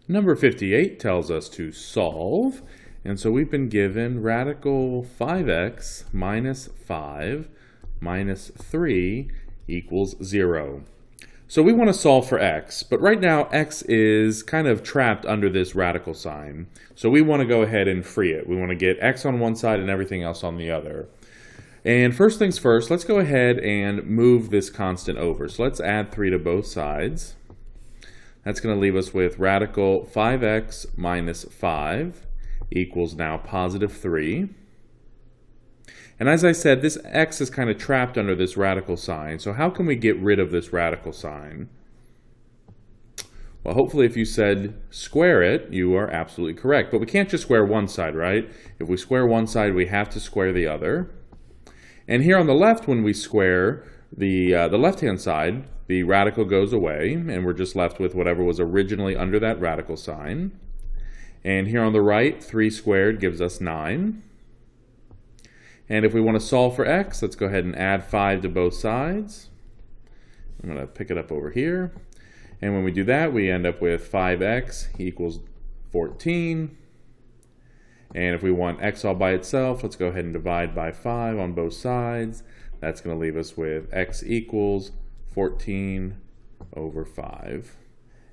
Number 58 tells us to solve, and so we've been given radical 5x minus 5 minus 3 equals 0. So we want to solve for x, but right now x is kind of trapped under this radical sign. So we want to go ahead and free it. We want to get x on one side and everything else on the other. And first things first, let's go ahead and move this constant over. So let's add 3 to both sides. That's going to leave us with radical 5x minus 5 equals now positive 3. And as I said, this x is kind of trapped under this radical sign. So how can we get rid of this radical sign? Well, hopefully if you said square it, you are absolutely correct. But we can't just square one side, right? If we square one side, we have to square the other. And here on the left, when we square the left-hand side, the radical goes away, and we're just left with whatever was originally under that radical sign. And here on the right, 3 squared gives us 9. And if we want to solve for x, let's go ahead and add 5 to both sides. I'm going to pick it up over here. And when we do that, we end up with 5x equals 14. And if we want x all by itself, let's go ahead and divide by 5 on both sides. That's going to leave us with x equals 14 over 5.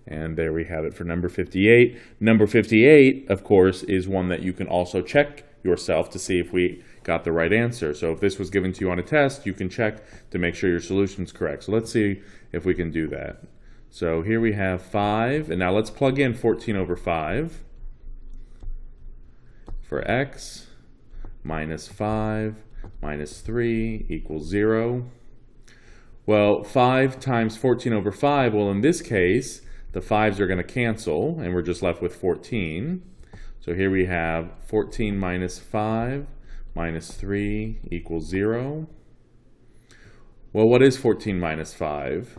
And there we have it for number 58. Number 58, of course, is one that you can also check yourself to see if we got the right answer. So if this was given to you on a test, you can check to make sure your solution's correct. So let's see if we can do that. So here we have 5, and now let's plug in 14 over 5 for x minus 5 minus 3 equals 0. Well, 5 times 14 over 5, well, in this case, the 5s are going to cancel, and we're just left with 14. So here we have 14 minus 5 minus 3 equals 0. Well, what is 14 minus 5?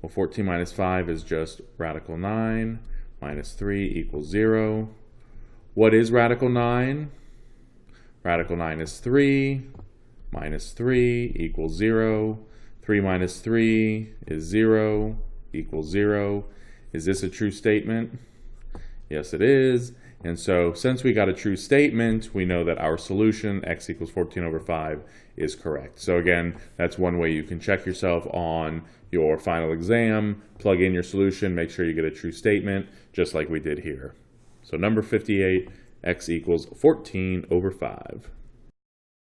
Well, 14 minus 5 is just radical 9 minus 3 equals 0. What is radical 9? Radical 9 is 3 minus 3 equals 0. 3 minus 3 is 0 equals 0. Is this a true statement? Yes, it is. And so since we got a true statement, we know that our solution, x equals 14 over 5, is correct. So again, that's one way you can check yourself on your final exam. Plug in your solution, make sure you get a true statement, just like we did here. So number 58, x equals 14 over 5.